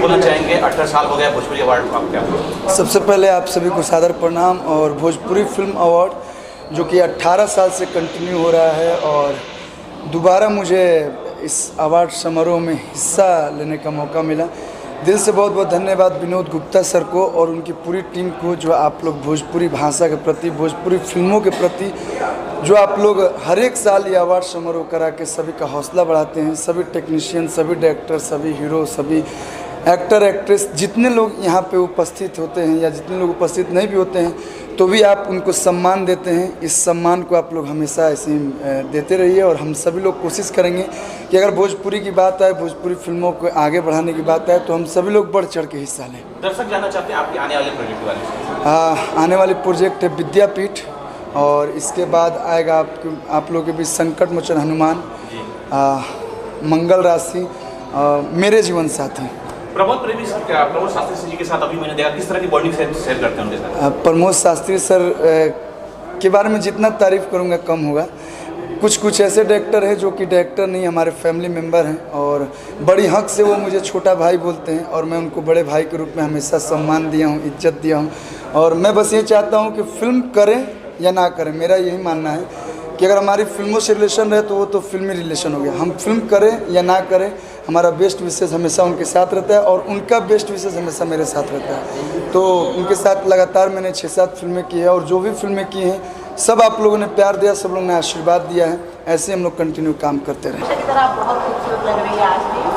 बोलना चाहेंगे 18 साल हो गया भोजपुरी अवार्ड को, आप क्या? सबसे पहले आप सभी को सादर प्रणाम। और भोजपुरी फिल्म अवार्ड जो कि 18 साल से कंटिन्यू हो रहा है और दोबारा मुझे इस अवार्ड समारोह में हिस्सा लेने का मौका मिला, दिल से बहुत बहुत धन्यवाद विनोद गुप्ता सर को और उनकी पूरी टीम को, जो आप लोग भोजपुरी भाषा के प्रति, भोजपुरी फिल्मों के प्रति जो आप लोग हर एक साल ये अवार्ड समारोह करा के सभी का हौसला बढ़ाते हैं। सभी टेक्नीशियन, सभी डायरेक्टर, सभी हीरो, सभी एक्टर एक्ट्रेस, जितने लोग यहाँ पे उपस्थित होते हैं या जितने लोग उपस्थित नहीं भी होते हैं तो भी आप उनको सम्मान देते हैं। इस सम्मान को आप लोग हमेशा ऐसे ही देते रहिए और हम सभी लोग कोशिश करेंगे कि अगर भोजपुरी की बात आए, भोजपुरी फिल्मों को आगे बढ़ाने की बात आए तो हम सभी लोग बढ़ चढ़ के हिस्सा लें। दर्शक जानना चाहते हैं आपके आने वाले प्रोजेक्ट के बारे में। आने वाली प्रोजेक्ट है विद्यापीठ और इसके बाद आएगा आप लोगों के बीच संकट मोचन हनुमान, मंगल राशि, मेरे जीवन साथी। प्रमोद शास्त्री जी के साथ अभी मैंने देखा, किस तरह की बॉन्डिंग शेयर करते हैं उनके साथ? प्रमोद शास्त्री सर के बारे में जितना तारीफ़ करूँगा कम होगा। कुछ ऐसे डायरेक्टर हैं जो कि डायरेक्टर नहीं, हमारे फैमिली मेम्बर हैं और बड़ी हक से वो मुझे छोटा भाई बोलते हैं और मैं उनको बड़े भाई के रूप में हमेशा सम्मान दिया हूँ, इज्जत दिया हूँ। और मैं बस ये चाहता हूँ कि फिल्म करें या ना करें, मेरा यही मानना है कि अगर हमारी फिल्मों से रिलेशन रहे तो वो तो फिल्मी रिलेशन हो गया। हम फिल्म करें या ना करें, हमारा बेस्ट विशेष हमेशा उनके साथ रहता है और उनका बेस्ट विशेष हमेशा मेरे साथ रहता है। तो उनके साथ लगातार मैंने 6-7 फिल्में की है और जो भी फिल्में की हैं सब आप लोगों ने प्यार दिया, सब लोगों ने आशीर्वाद दिया है। ऐसे हम लोग कंटिन्यू काम करते रहें।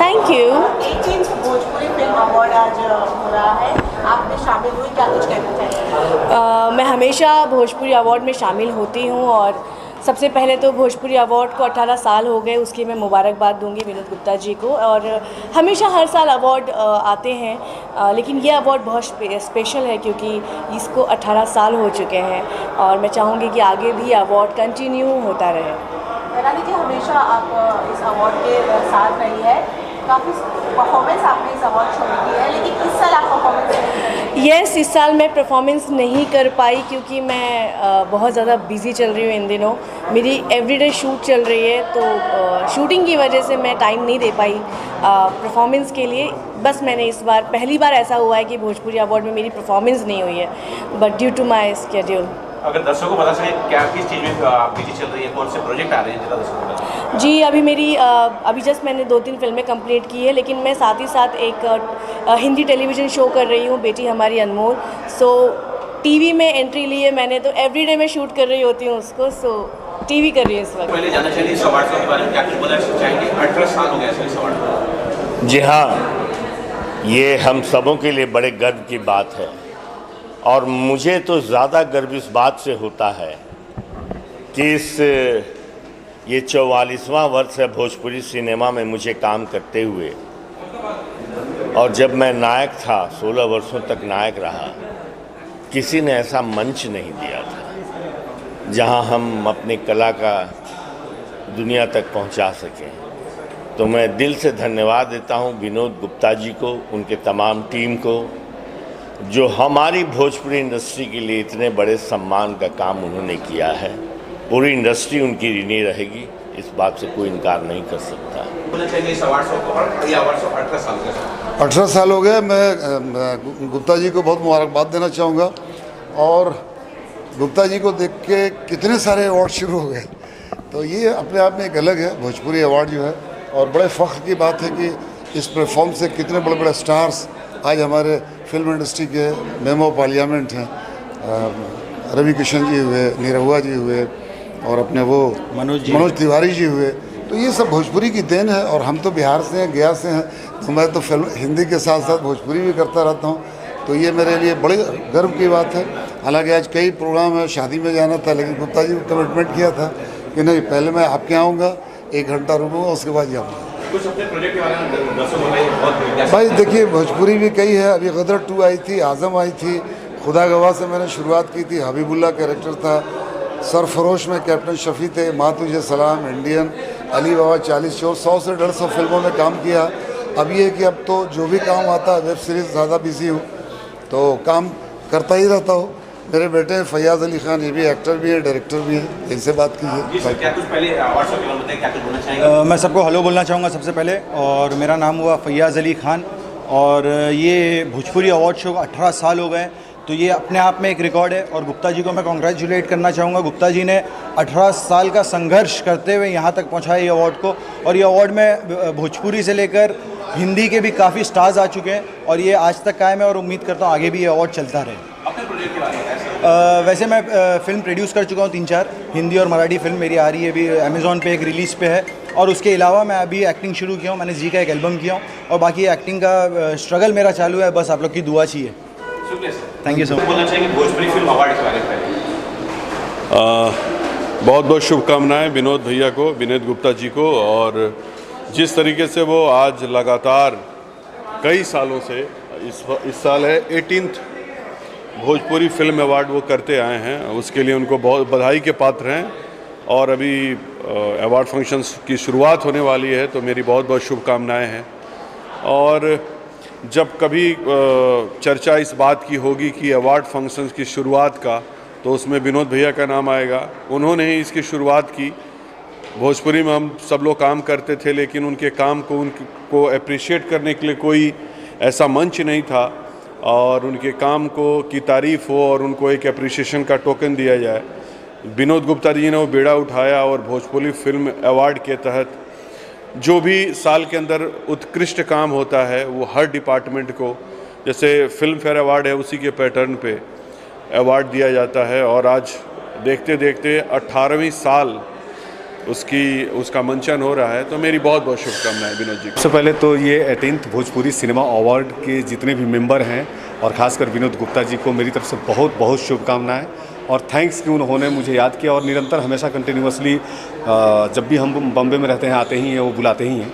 Thank you. 18th Bhojpuri film award आज हो रहा है, आपने शामिल हुई, क्या कुछ कहना चाहिए? मैं हमेशा भोजपुरी अवार्ड में शामिल होती हूँ और सबसे पहले तो भोजपुरी अवार्ड को 18 साल हो गए, उसकी मैं मुबारकबाद दूंगी विनोद गुप्ता जी को। और हमेशा हर साल अवार्ड आते हैं, लेकिन ये अवार्ड बहुत स्पेशल है क्योंकि इसको 18 साल हो चुके हैं और मैं चाहूँगी कि आगे भी अवार्ड कंटिन्यू होता रहे। रानी जी, हमेशा आप इस अवार्ड के साथ रही है, काफ़ी परफॉर्मेंस आपने इस अवार्ड शो में की है, लेकिन इस साल आप परफॉर्मेंस नहीं कर रही? यस, इस साल मैं परफॉर्मेंस नहीं कर पाई क्योंकि मैं बहुत ज़्यादा बिज़ी चल रही हूँ इन दिनों। मेरी एवरीडे शूट चल रही है तो शूटिंग की वजह से मैं टाइम नहीं दे पाई परफॉर्मेंस के लिए। बस मैंने इस बार पहली बार ऐसा हुआ है कि भोजपुरी अवार्ड में मेरी परफॉर्मेंस नहीं हुई है, but due to my schedule. अगर दर्शकों को बता सकें क्या किस चीज़ में बिजी चल रही है, कौन से प्रोजेक्ट आ रहे हैं, ज़रा दर्शकों को बताएं। जी, अभी जस्ट मैंने 2-3 फिल्में कंप्लीट की है, लेकिन मैं साथ ही साथ एक हिंदी टेलीविज़न शो कर रही हूँ, बेटी हमारी अनमोल। सो टीवी में एंट्री ली है मैंने, तो एवरीडे मैं शूट कर रही होती हूँ उसको। सो टीवी कर रही है इस वक्त। पहले जानना चाहिए इस अवार्ड के बारे में क्या कुछ बोलना चाहेंगे? 18 साल हो गया इस अवार्ड को। जी हाँ, ये हम सबों के लिए बड़े गर्व की बात है और मुझे तो ज़्यादा गर्व इस बात से होता है कि ये 44वां वर्ष है भोजपुरी सिनेमा में मुझे काम करते हुए। और जब मैं नायक था, 16 वर्षों तक नायक रहा, किसी ने ऐसा मंच नहीं दिया था जहां हम अपनी कला का दुनिया तक पहुंचा सकें। तो मैं दिल से धन्यवाद देता हूं विनोद गुप्ता जी को, उनके तमाम टीम को, जो हमारी भोजपुरी इंडस्ट्री के लिए इतने बड़े सम्मान का काम उन्होंने किया है। पूरी इंडस्ट्री उनकी ऋणी रहेगी, इस बात से कोई इनकार नहीं कर सकता। 18 साल हो गए। मैं गुप्ता जी को बहुत मुबारकबाद देना चाहूँगा और गुप्ता जी को देख के कितने सारे अवार्ड शुरू हो गए, तो ये अपने आप में एक अलग है भोजपुरी अवार्ड जो है। और बड़े फ़ख्र की बात है कि इस प्लेटफॉर्म से कितने बड़े बड़े स्टार्स आज हमारे फिल्म इंडस्ट्री के मेंबर ऑफ पार्लियामेंट हैं। रवि किशन जी हुए, निरहुआ जी हुए और अपने वो मनोज तिवारी जी हुए। तो ये सब भोजपुरी की देन है और हम तो बिहार से हैं, गया से हैं, तो मैं तो फिल्म हिंदी के साथ साथ भोजपुरी भी करता रहता हूँ। तो ये मेरे लिए बड़ी गर्व की बात है। हालांकि आज कई प्रोग्राम है, शादी में जाना था, लेकिन गुप्ता जी को कमिटमेंट किया था कि नहीं, पहले मैं आपके यहाँ आऊँगा, 1 घंटा रुकूँगा, उसके बाद जाऊँगा। कुछ अपने प्रोजेक्ट के बारे में बहुत भाई देखिए, भोजपुरी भी कई है। अभी गदर 2 आई थी, आज़म आई थी, खुदा गवाह से मैंने शुरुआत की थी, हबीबुल्ला कैरेक्टर था, सरफरोश में कैप्टन शफ़ी थे, माँ तुझे सलाम, इंडियन, अली बाबा 40 चोर, 100 से 150 फिल्मों में काम किया। अब ये कि अब तो जो भी काम आता है, वेब सीरीज़ ज़्यादा बिजी हूँ तो काम करता ही रहता हूँ। मेरे बेटे हैं फैयाज़ अली खान, ये भी एक्टर भी है, डायरेक्टर भी है। इनसे बात कीजिए। मैं सबको हेलो बोलना चाहूँगा सबसे पहले। और मेरा नाम हुआ फैयाज़ अली खान और ये भोजपुरी अवार्ड शो को 18 साल हो गए, तो ये अपने आप में एक रिकॉर्ड है। और गुप्ता जी को मैं कॉन्ग्रेचुलेट करना चाहूँगा। गुप्ता जी ने 18 साल का संघर्ष करते हुए यहाँ तक पहुँचाया ये अवार्ड को, और ये अवार्ड में भोजपुरी से लेकर हिंदी के भी काफ़ी स्टार्स आ चुके हैं और ये आज तक कायम है और उम्मीद करता हूँ आगे भी ये अवार्ड चलता रहे। अपने प्रोजेक्ट के बारे में वैसे मैं फ़िल्म प्रोड्यूस कर चुका हूँ 3-4 हिंदी और मराठी फिल्म मेरी आ रही है, अभी अमेज़ॉन पे एक रिलीज़ पे है। और उसके अलावा मैं अभी एक्टिंग शुरू किया हूँ, मैंने जी का एक एल्बम किया हूँ और बाकी एक्टिंग का स्ट्रगल मेरा चालू है, बस आप लोग की दुआ चाहिए। शुक्रिया sir. Thank you so much. बोलना चाहिए भोजपुरी फिल्म अवार्ड के बारे में बहुत बहुत शुभकामनाएं विनोद भैया को, विनोद गुप्ता जी को। और जिस तरीके से वो आज लगातार कई सालों से इस साल है 18th भोजपुरी फिल्म अवार्ड वो करते आए हैं, उसके लिए उनको बहुत बधाई के पात्र हैं। और अभी अवार्ड फंक्शंस की शुरुआत होने वाली है, तो मेरी बहुत बहुत शुभकामनाएं हैं। और जब कभी चर्चा इस बात की होगी कि अवार्ड फंक्शंस की शुरुआत का, तो उसमें विनोद भैया का नाम आएगा। उन्होंने ही इसकी शुरुआत की। भोजपुरी में हम सब लोग काम करते थे, लेकिन उनके काम को उनको अप्रिशिएट करने के लिए कोई ऐसा मंच नहीं था, और उनके काम को की तारीफ़ हो और उनको एक अप्रिसिएशन का टोकन दिया जाए। विनोद गुप्ता जी ने वो बेड़ा उठाया और भोजपुरी फिल्म अवार्ड के तहत जो भी साल के अंदर उत्कृष्ट काम होता है वो हर डिपार्टमेंट को, जैसे फिल्म फेयर अवार्ड है उसी के पैटर्न पे अवार्ड दिया जाता है। और आज देखते देखते 18वीं साल उसका मंचन हो रहा है, तो मेरी बहुत बहुत शुभकामनाएं विनोद जी। सबसे पहले तो ये 18th भोजपुरी सिनेमा अवार्ड के जितने भी मेंबर हैं और ख़ासकर विनोद गुप्ता जी को मेरी तरफ से बहुत बहुत शुभकामनाएं और थैंक्स कि उन्होंने मुझे याद किया और निरंतर हमेशा कंटिन्यूअसली जब भी हम बॉम्बे में रहते हैं आते ही हैं, वो बुलाते ही हैं।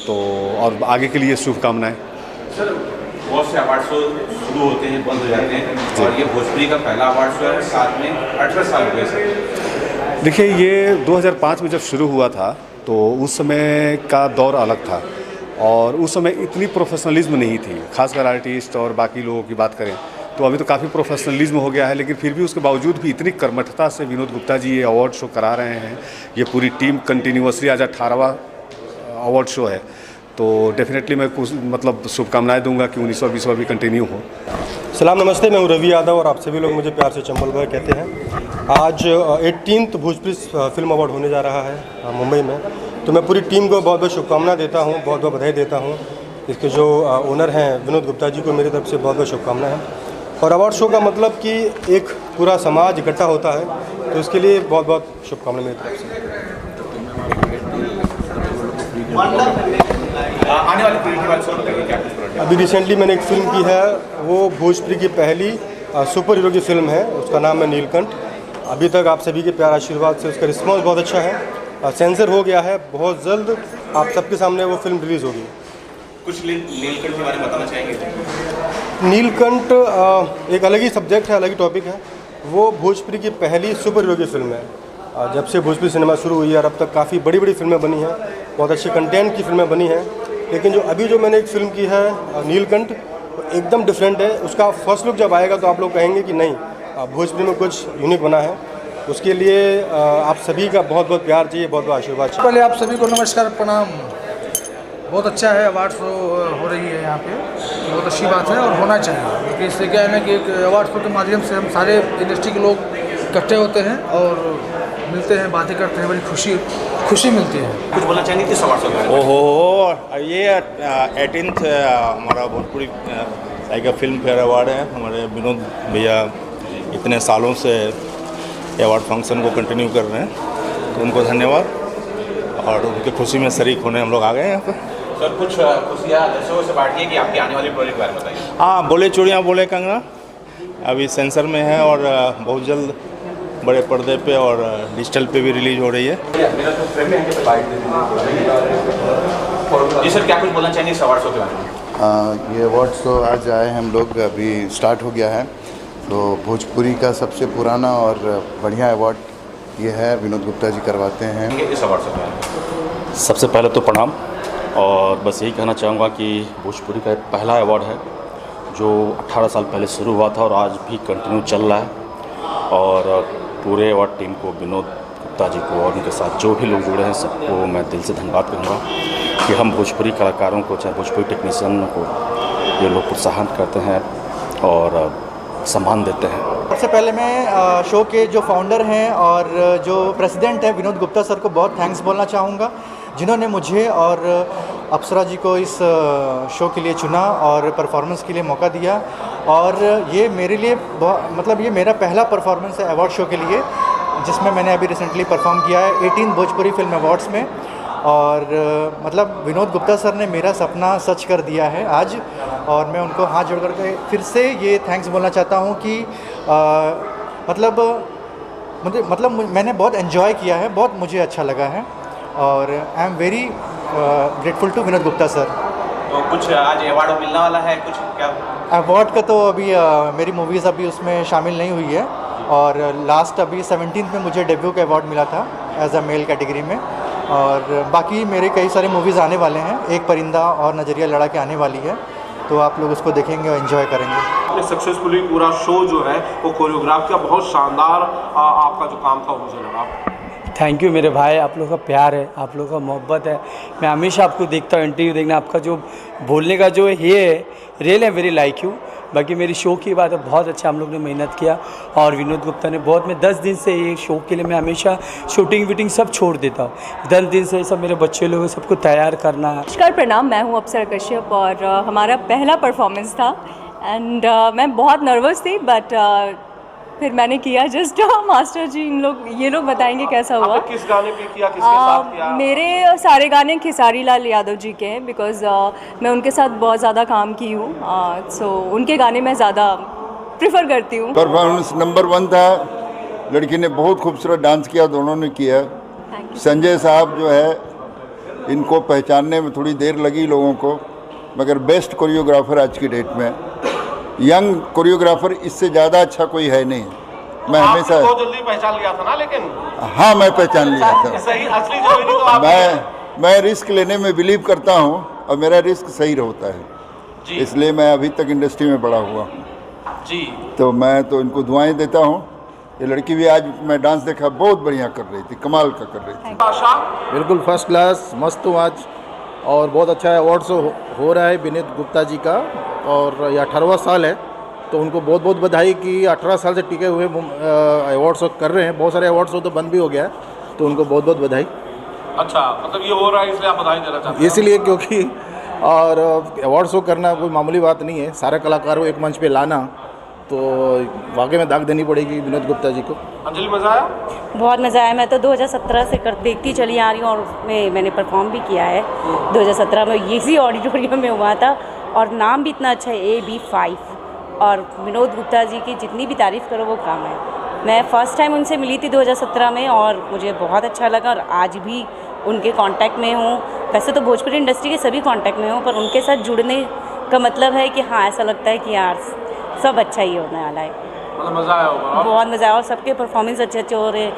तो और आगे के लिए शुभकामनाएं। सर, बहुत से अवार्ड शो शुरू होते हैं, बंद हो जाते हैं, और ये भोजपुरी का पहला अवार्ड शो है, साथ में 18 साल हो गए सर। देखिए, ये 2005 में जब शुरू हुआ था तो उस समय का दौर अलग था और उस समय इतनी प्रोफेशनलिज्म नहीं थी, खासकर आर्टिस्ट और बाकी लोगों की बात करें तो अभी तो काफ़ी प्रोफेशनलिज्म हो गया है। लेकिन फिर भी उसके बावजूद भी इतनी कर्मठता से विनोद गुप्ता जी ये अवार्ड शो करा रहे हैं। ये पूरी टीम कंटिन्यूअसली आज 18वां अवार्ड शो है, तो डेफिनेटली मैं कुछ मतलब शुभकामनाएं दूंगा कि 19वां 20वां भी कंटिन्यू हो। सलाम, नमस्ते। मैं हूँ रवि यादव और आप सभी लोग मुझे प्यार से चंबल भाई कहते हैं। आज 18th भोजपुरी फिल्म अवार्ड होने जा रहा है मुंबई में, तो मैं पूरी टीम को बहुत बहुत शुभकामना देता हूँ, बहुत बहुत बधाई देता हूँ। इसके जो ओनर हैं विनोद गुप्ता जी को मेरी तरफ से बहुत बहुत शुभकामनाएं हैं। और अवार्ड शो का मतलब कि एक पूरा समाज इकट्ठा होता है, तो इसके लिए बहुत बहुत शुभकामनाएं मेरी तरफ से। आने वाले पीढ़ी के बारे में बताइए, क्या कुछ प्रोजेक्ट? अभी रिसेंटली मैंने एक फ़िल्म की है, वो भोजपुरी की पहली सुपर हीरो की फ़िल्म है, उसका नाम है नीलकंठ। अभी तक आप सभी के प्यार आशीर्वाद से उसका रिस्पॉन्स बहुत अच्छा है। सेंसर हो गया है, बहुत जल्द आप सबके सामने वो फिल्म रिलीज़ होगी। कुछ नीलकंठ के बारे में बताना चाहेंगे? नीलकंठ एक अलग ही सब्जेक्ट है, अलग ही टॉपिक है। वो भोजपुरी की पहली सुपर हीरो की फिल्म है। जब से भोजपुरी सिनेमा शुरू हुई है और अब तक काफ़ी बड़ी बड़ी फिल्में बनी हैं, बहुत अच्छे कंटेंट की फिल्में बनी हैं, लेकिन जो मैंने एक फ़िल्म की है नीलकंठ, एकदम डिफरेंट है। उसका फर्स्ट लुक जब आएगा तो आप लोग कहेंगे कि नहीं, भोजपुरी में कुछ यूनिक बना है। उसके लिए आप सभी का बहुत बहुत प्यार चाहिए, बहुत बहुत आशीर्वाद चाहिए। पहले आप सभी को नमस्कार, प्रणाम। बहुत अच्छा है, अवार्ड शो हो रही है यहाँ पे, बहुत अच्छी बात है और होना चाहिए, क्योंकि इससे क्या है ना कि एक अवार्ड शो के माध्यम से हम सारे इंडस्ट्री के लोग इकट्ठे होते हैं और मिलते हैं, बातें करते हैं, बड़ी खुशी मिलती है। कुछ बोलना चाहेंगे किस अवार्ड शो के बारे में? ओहो, ये 18th हमारा Bhojpuri tiger film fair award है। हमारे विनोद भैया इतने सालों से अवार्ड फंक्शन को कंटिन्यू कर रहे हैं, तो उनको धन्यवाद और उनकी खुशी में शरीक होने हम लोग आ गए हैं यहाँ पर। सर, कुछ खुशियाँ दर्शकों से बांटिए कि आपकी आने वाली प्रोजेक्ट के बारे में बताइए। हाँ, बोले चूड़ियाँ बोले कंगना अभी सेंसर में है और बहुत जल्द बड़े पर्दे पे और डिजिटल पे भी रिलीज हो रही है। जी सर, क्या कुछ बोलना चाहेंगे इस अवार्ड शो के बारे में? ये अवार्ड शो आज आए हम लोग, अभी स्टार्ट हो गया है। तो भोजपुरी का सबसे पुराना और बढ़िया अवार्ड ये है, विनोद गुप्ता जी करवाते हैं इस अवार्ड शो के बारे में। सबसे पहले तो प्रणाम, और बस यही कहना चाहूँगा कि भोजपुरी का पहला अवार्ड है जो 18 साल पहले शुरू हुआ था और आज भी कंटिन्यू चल रहा है। और पूरे अवार्ड टीम को, विनोद गुप्ता जी को और उनके साथ जो भी लोग जुड़े हैं सबको मैं दिल से धन्यवाद करूँगा कि हम भोजपुरी कलाकारों को, चाहे भोजपुरी टेक्नीशियन को ये लोग प्रोत्साहन करते हैं और सम्मान देते हैं। सबसे पहले मैं शो के जो फाउंडर हैं और जो प्रेसिडेंट हैं विनोद गुप्ता सर को बहुत थैंक्स बोलना चाहूँगा, जिन्होंने मुझे और अप्सरा जी को इस शो के लिए चुना और परफॉर्मेंस के लिए मौका दिया। और ये मेरे लिए मतलब ये मेरा पहला परफॉर्मेंस है अवार्ड शो के लिए, जिसमें मैंने अभी रिसेंटली परफॉर्म किया है 18 भोजपुरी फिल्म अवार्ड्स में। और मतलब विनोद गुप्ता सर ने मेरा सपना सच कर दिया है आज, और मैं उनको हाथ जोड़ करके फिर से ये थैंक्स बोलना चाहता हूँ कि मतलब मैंने बहुत एंजॉय किया है, बहुत मुझे अच्छा लगा है और I am very grateful to Vinod Gupta sir. तो कुछ आज अवार्ड मिलने वाला है कुछ क्या? अवार्ड का तो अभी मेरी मूवीज़ अभी उसमें शामिल नहीं हुई है, और लास्ट अभी 17 में मुझे डेब्यू का अवार्ड मिला था एज अ मेल कैटेगरी में। और बाकी मेरे कई सारे मूवीज़ आने वाले हैं, एक परिंदा और नज़रिया लड़ा के आने वाली है, तो आप लोग उसको देखेंगे और एंजॉय करेंगे। आपने सक्सेसफुली पूरा शो जो है वो कोरियोग्राफ किया, बहुत शानदार आपका जो काम था वो मुझे लगा। थैंक यू मेरे भाई, आप लोगों का प्यार है, आप लोगों का मोहब्बत है। मैं हमेशा आपको देखता हूँ, इंटरव्यू देखना, आपका जो बोलने का जो ये है रियल है, वेरी लाइक यू। बाकी मेरी शो की बात है, बहुत अच्छा हम लोग ने मेहनत किया और विनोद गुप्ता ने बहुत, मैं 10 दिन से ये शो के लिए मैं हमेशा शूटिंग वीटिंग सब छोड़ देता हूँ। 10 दिन से सब मेरे बच्चे लोग सबको तैयार करना। नमस्कार, प्रणाम, मैं हूँ अप्सरा कश्यप और हमारा पहला परफॉर्मेंस था एंड मैं बहुत नर्वस थी, बट फिर मैंने किया। जस्ट मास्टर जी ये लोग बताएंगे कैसा हुआ। किस गाने पे किया, किसके साथ किया? मेरे सारे गाने खेसारी लाल यादव जी के हैं, बिकॉज मैं उनके साथ बहुत ज़्यादा काम की हूँ, सो उनके गाने मैं ज़्यादा प्रेफर करती हूँ। परफॉर्मेंस नंबर 1 था, लड़की ने बहुत खूबसूरत डांस किया, दोनों ने किया। संजय साहब जो है, इनको पहचानने में थोड़ी देर लगी लोगों को, मगर बेस्ट कोरियोग्राफर आज की डेट में, यंग कोरियोग्राफर इससे ज़्यादा अच्छा कोई है नहीं। मैं हमेशा बहुत जल्दी पहचान लिया था ना, लेकिन हाँ मैं पहचान लिया था। सही असली जो तो आप मैं रिस्क लेने में बिलीव करता हूँ और मेरा रिस्क सही होता है, इसलिए मैं अभी तक इंडस्ट्री में बड़ा हुआ हूँ जी। तो मैं तो इनको दुआएं देता हूँ। ये लड़की भी आज मैं डांस देखा, बहुत बढ़िया कर रही थी, कमाल का कर रही थी। बिल्कुल फर्स्ट क्लास, मस्त हूँ आज, और बहुत अच्छा अवार्ड शो हो रहा है विनोद गुप्ता जी का, और ये 18वां साल है, तो उनको बहुत बहुत बधाई कि 18 साल से टिके हुए अवार्ड शो कर रहे हैं। बहुत सारे अवार्ड शो तो बंद भी हो गया है, तो उनको बहुत बहुत बधाई। अच्छा, मतलब ये हो रहा है इसलिए आप बधाई देना चाहते हैं? इसलिए क्योंकि और अवार्ड शो करना कोई मामूली बात नहीं है, सारे कलाकारों को एक मंच पे लाना, तो वाकई में दाग देनी पड़ेगी विनोद गुप्ता जी को। अंजलि, मज़ा आया? बहुत मज़ा आया। मैं तो 2017 से देखती चली आ रही हूँ और उसमें मैंने परफॉर्म भी किया है। 2017 में इसी ऑडिटोरियम में हुआ था और नाम भी इतना अच्छा है, AB5, और विनोद गुप्ता जी की जितनी भी तारीफ़ करो वो कम है। मैं फ़र्स्ट टाइम उनसे मिली थी 2017 में और मुझे बहुत अच्छा लगा, और आज भी उनके कांटेक्ट में हूँ। वैसे तो भोजपुरी इंडस्ट्री के सभी कांटेक्ट में हूँ, पर उनके साथ जुड़ने का मतलब है कि हाँ, ऐसा लगता है कि यार सब अच्छा ही होने वाला है। मतलब मज़ा आया होगा? बहुत मज़ा आया, और सबके परफॉर्मेंस अच्छे अच्छे हो रहे हैं।